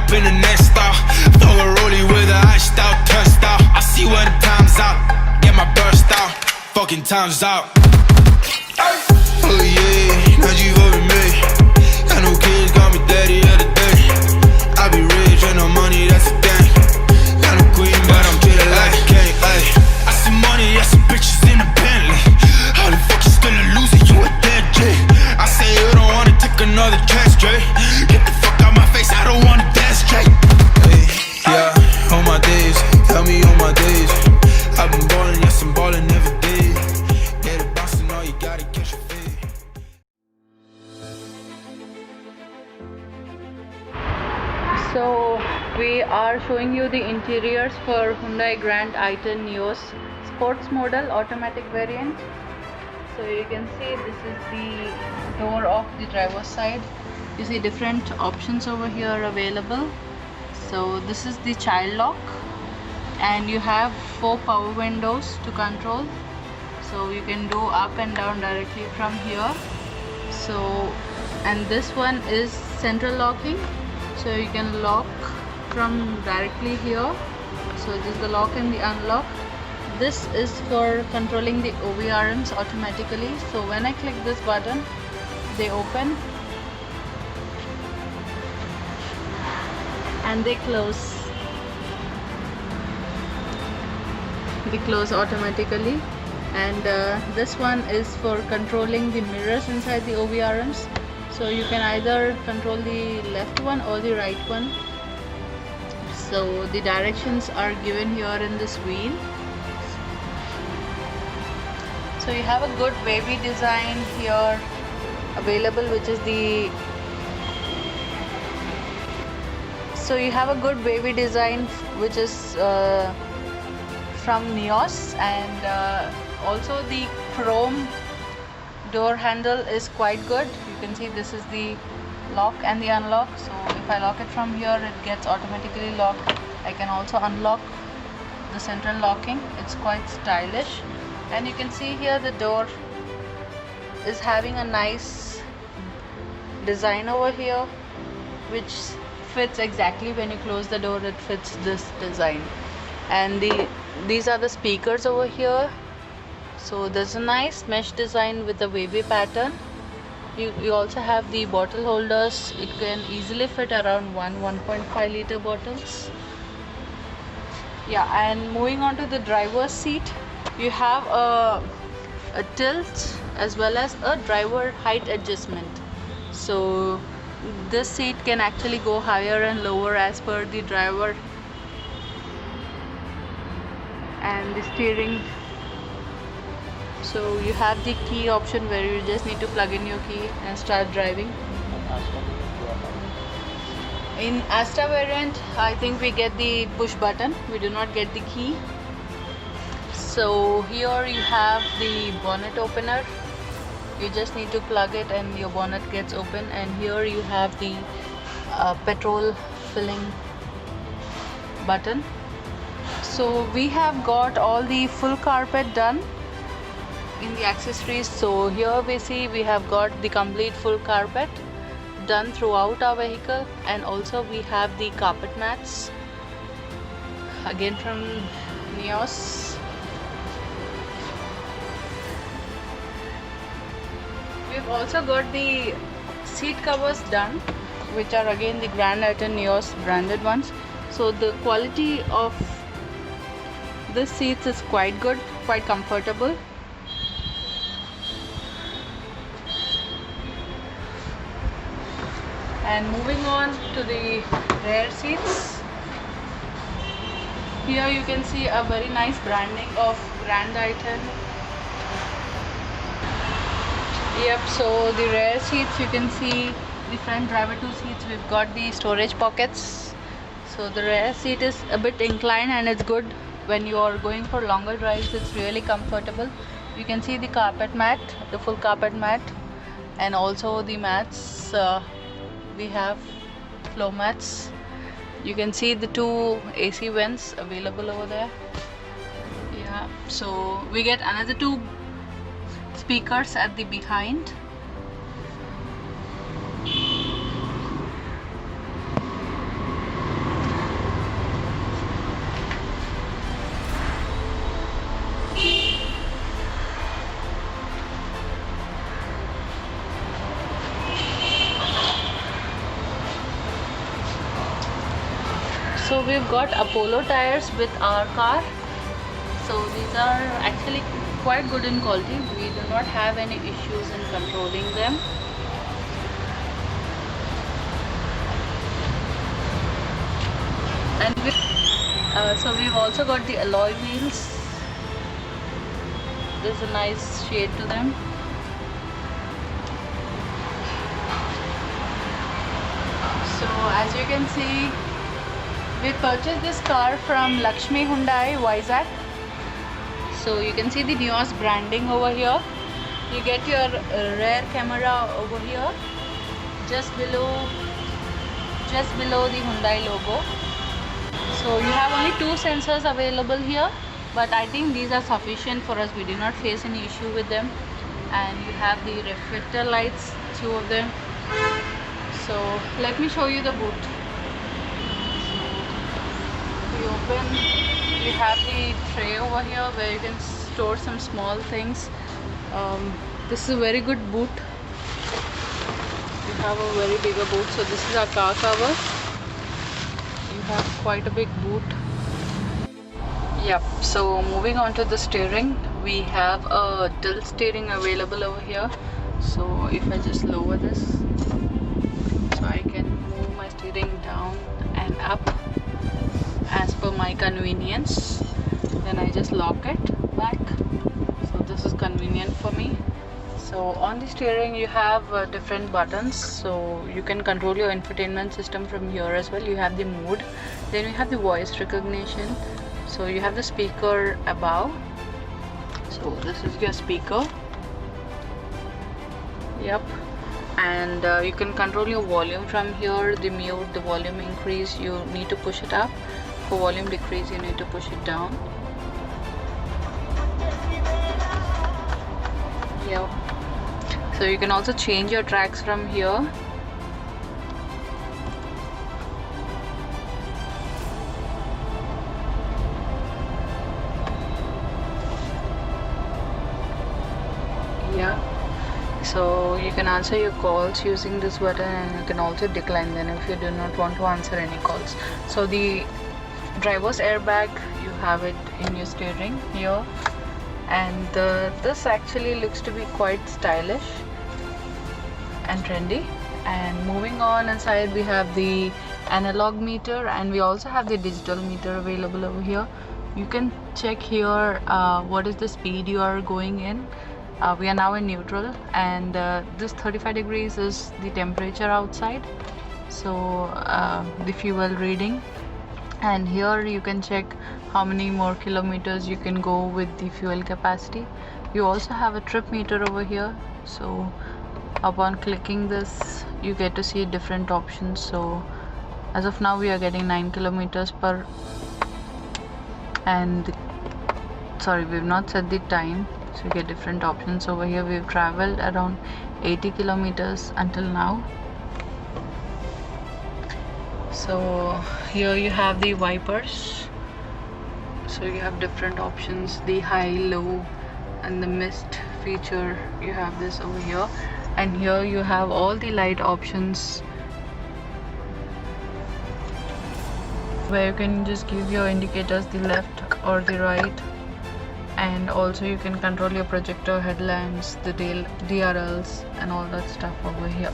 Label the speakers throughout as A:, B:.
A: up in the next stop. Throw a rollie with a iced out, turned out. I see when the time's out, get my burst out. Fucking time's out. Oh yeah, now you over me. Got no kids, got me daddy of the day. I be rich and no money, that's a thing. Got a queen, but I'm treated like a king. Ay. I see money, I see bitches in a Bentley. How the fuck you still a loser? You a dead J. I say you don't wanna take another chance, Jay. Get the fuck out my face, I don't wanna dance, Jay. Hey, yeah, on my days, tell me on my days. I've been ballin', yes I'm ballin' every day. Get a boss and all you gotta catch your fade.
B: So we are showing you the interiors for Hyundai Grand i10 NIOS sports model automatic variant. So you can see this is the door of the driver's side. You see different options over here available. So this is the child lock, and you have 4 power windows to control. So you can do up and down directly from here. So, and this one is central locking, so you can lock from directly here. So this is the lock and the unlock. This is for controlling the OVRMs automatically. So when I click this button, they open and they close. They close automatically. And this one is for controlling the mirrors inside the OVRMs. So you can either control the left one or the right one. So the directions are given here in this wheel. So you have a good wavy design here available, which is the wavy design which is from NIOS, and also the chrome door handle is quite good. You can see this is the lock and the unlock. So if I lock it from here, it gets automatically locked. I can also unlock the central locking. It's quite stylish. And you can see here the door is having a nice design over here, which fits exactly when you close the door. It fits this design. And these are the speakers over here. So there's a nice mesh design with a wavy pattern. You also have the bottle holders. It can easily fit around 1.5 liter bottles. Yeah, and moving on to the driver's seat, you have a tilt as well as a driver height adjustment. So this seat can actually go higher and lower as per the driver. And the steering, so you have the key option where you just need to plug in your key and start driving. In Astra variant, I think we get the push button, we do not get the key. So here you have the bonnet opener. You just need to plug it and your bonnet gets open. And here you have the petrol filling button. So we have got all the full carpet done in the accessories. So here we see we have got the complete full carpet done throughout our vehicle, and also we have the carpet mats again from NIOS. We've also got the seat covers done, which are again the Grand i10 NIOS branded ones. So the quality of the seats is quite good, quite comfortable. And moving on to the rear seats, here you can see a very nice branding of Grand i10. Yep, so the rear seats, you can see the front driver 2 seats, we've got the storage pockets. So the rear seat is a bit inclined and it's good when you are going for longer drives. It's really comfortable. You can see the carpet mat, the full carpet mat, and also the mats. We have floor mats. You can see the 2 AC vents available over there. Yeah, so we get another 2 speakers at the behind. we've got Apollo tires with our car. So these are actually quite good in quality. We do not have any issues in controlling them. And so we've also got the alloy wheels. There's a nice shade to them. So as you can see, we purchased this car from Lakshmi Hyundai, Vizag. So you can see the NIOS branding over here. You get your rear camera over here, just below the Hyundai logo. So you have only 2 sensors available here, but I think these are sufficient for us. We do not face any issue with them. And you have the reflector lights, 2 of them. So let me show you the boot. We open, you have the tray over here where you can store some small things. This is a very good boot. You have a very bigger boot. So this is our car cover. You have quite a big boot. Yep, so moving on to the steering, we have a tilt steering available over here. So if I just lower this, so I can move my steering down and up as per my convenience. Then I just lock it back. So this is convenient for me. So on the steering you have different buttons, so you can control your infotainment system from here as well. You have the mode, then you have the voice recognition. So you have the speaker above. So this is your speaker. Yep. And you can control your volume from here. The mute, the volume increase, you need to push it up. For volume decrease, you need to push it down. Yep. So you can also change your tracks from here. Yeah. So you can answer your calls using this button, and you can also decline them if you do not want to answer any calls. So the driver's airbag, you have it in your steering here. And this actually looks to be quite stylish and trendy. And moving on inside, we have the analog meter, and we also have the digital meter available over here. You can check here what is the speed you are going in. We are now in neutral, and this 35 degrees is the temperature outside, so the fuel reading. And here you can check how many more kilometers you can go with the fuel capacity. You also have a trip meter over here, so upon clicking this you get to see different options. So as of now we are getting 9 kilometers per, and sorry, we've not set the time, so you get different options over here. We've traveled around 80 kilometers until now. So here you have the wipers, so you have different options, the high, low and the mist feature. You have this over here, and here you have all the light options where you can just give your indicators the left or the right, and also you can control your projector, headlamps, the DRLs and all that stuff over here.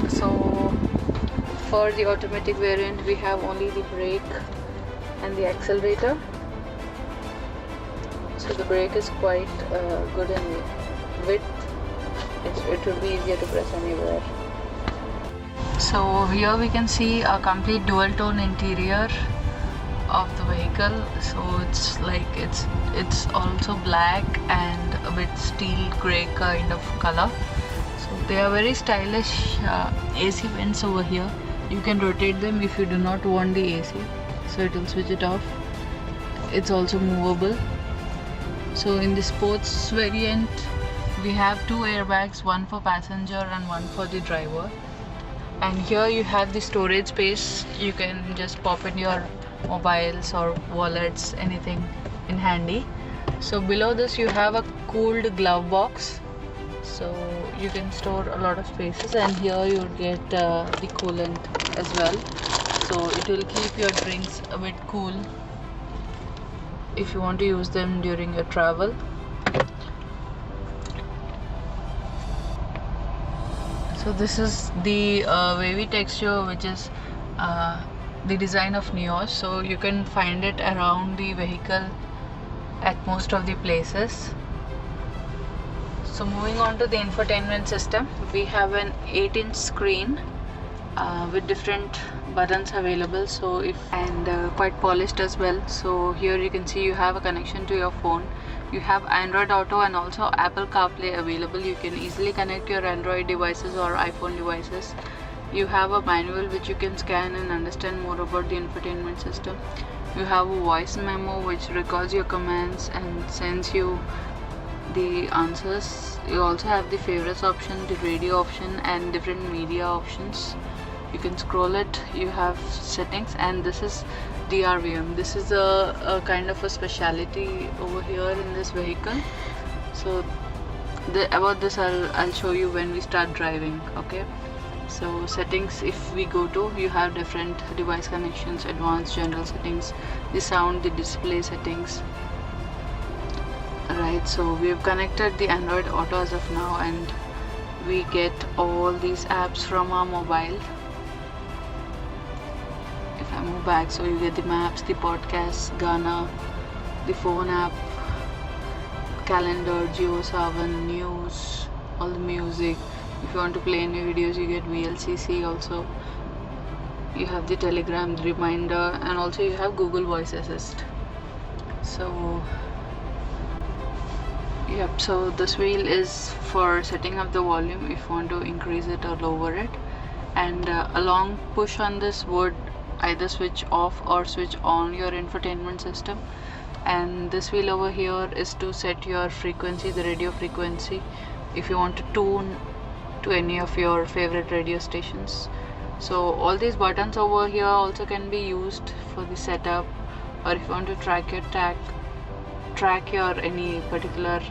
B: So for the automatic variant we have only the brake and the accelerator. So the brake is quite good in width. It will be easier to press anywhere. So here we can see a complete dual tone interior of the vehicle. So it's like it's also black and with steel grey kind of color. So they are very stylish AC vents over here. You can rotate them if you do not want the AC, so it will switch it off. It's also movable. So in the sports variant we have 2 airbags, one for passenger and one for the driver. And here you have the storage space. You can just pop in your mobiles or wallets, anything in handy. So below this you have a cooled glove box. so you can store a lot of spaces, and here you would get the coolant as well, so it will keep your drinks a bit cool if you want to use them during your travel. So this is the wavy texture, which is the design of NIOS, so you can find it around the vehicle at most of the places. So moving on to the infotainment system, we have an 8-inch screen with different buttons available, so quite polished as well. So here you can see you have a connection to your phone. You have Android Auto and also Apple CarPlay available. You can easily connect your Android devices or iPhone devices. You have a manual which you can scan and understand more about the infotainment system. You have a voice memo which records your commands and sends you the answers. You also have the favorites option, the radio option, and different media options. You can scroll it. You have settings, and this is DRVM. This is a kind of a speciality over here in this vehicle. So about this I'll show you when we start driving. Okay, so settings, if we go to, you have different device connections, advanced, general settings, the sound, the display settings. Right, so we have connected the Android Auto as of now, and we get all these apps from our mobile. If I move back, so you get the maps, the podcasts, Ghana, the phone app, calendar, Geo7, news, all the music. If you want to play any videos, you get VLCC also. You have the Telegram, the reminder, and also you have Google Voice Assist. So yep, so this wheel is for setting up the volume if you want to increase it or lower it, and a long push on this would either switch off or switch on your infotainment system. And this wheel over here is to set your frequency, the radio frequency, if you want to tune to any of your favorite radio stations. So all these buttons over here also can be used for the setup, or if you want to track your any particular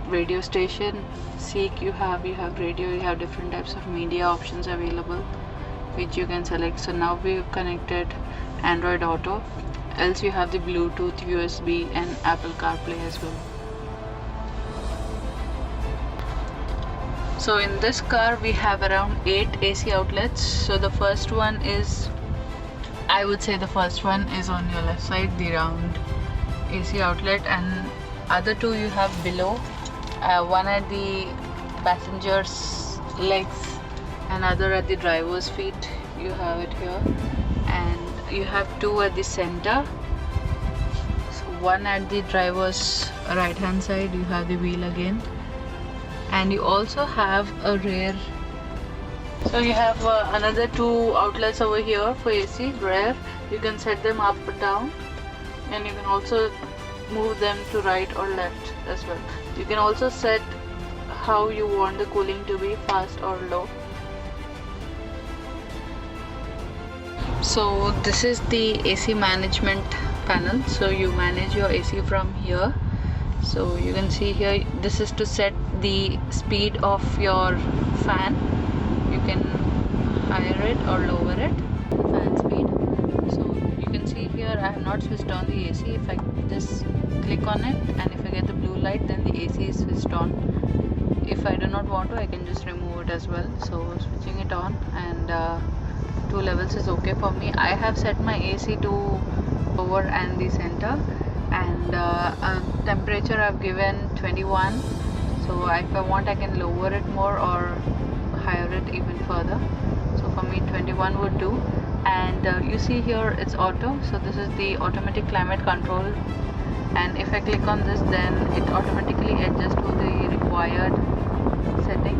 B: radio station. Seek, you have radio, you have different types of media options available which you can select. So now we've connected Android Auto, else you have the Bluetooth, USB, and Apple CarPlay as well. So in this car we have around 8 AC outlets. So the first one is, I would say the first one is on your left side, the round AC outlet, and other two you have below, one at the passenger's legs and other at the driver's feet. You have it here, and you have two at the center. So one at the driver's right hand side, you have the wheel again, and you also have a rear. So you have another two outlets over here for AC rear. You can set them up or down, and you can also move them to right or left as well. You can also set how you want the cooling to be, fast or low. So this is the AC management panel. So you manage your AC from here. So you can see here, this is to set the speed of your fan. You can higher it or lower it, fan speed. So you can see here I have not switched on the AC. If I just click on it, and if I get the blue light, then the AC is switched on. If I do not want to, I can just remove it as well. So switching it on, and 2 levels is okay for me. I have set my AC to lower and the center, and temperature I've given 21. So if I want, I can lower it more or higher it even further. So for me 21 would do. And you see here it's auto, so this is the automatic climate control, and if I click on this, then it automatically adjusts to the required setting.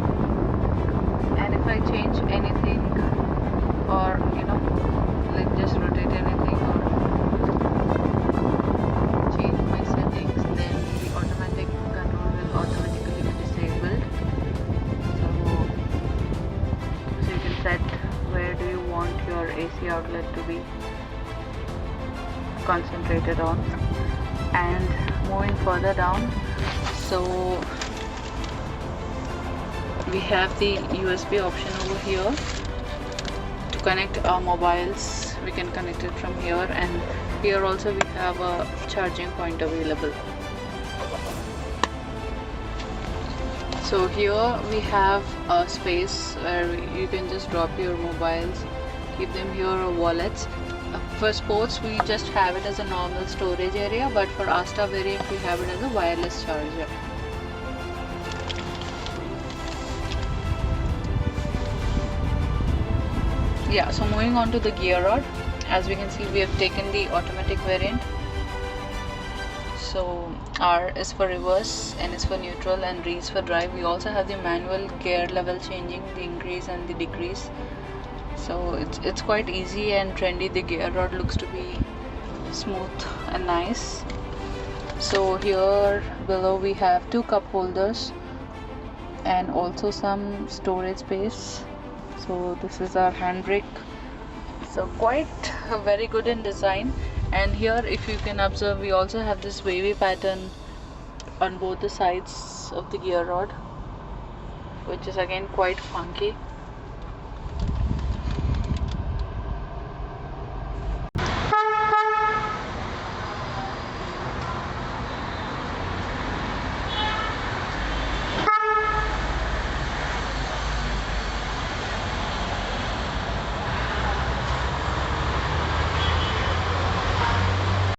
B: And if I change anything, or like just rotate anything or change my settings, then the automatic control will automatically be disabled. So you can set where do you want your AC outlet to be concentrated on. And moving further down, so We have the USB option over here to connect our mobiles. We can connect it from here, and here also we have a charging point available. So here we have a space where you can just drop your mobiles, keep them here, or wallets. For sports we just have it as a normal storage area, but for Asta variant we have it as a wireless charger. Yeah, so moving on to the gear rod, as we can see we have taken the automatic variant. So R is for reverse, N is for neutral, and D is for drive. We also have the manual gear level changing, the increase and the decrease. So it's quite easy and trendy. The gear rod looks to be smooth and nice. So here below we have 2 cup holders and also some storage space. So this is our handbrake. So quite very good in design. And here, if you can observe, we also have this wavy pattern on both the sides of the gear rod, which is again quite funky.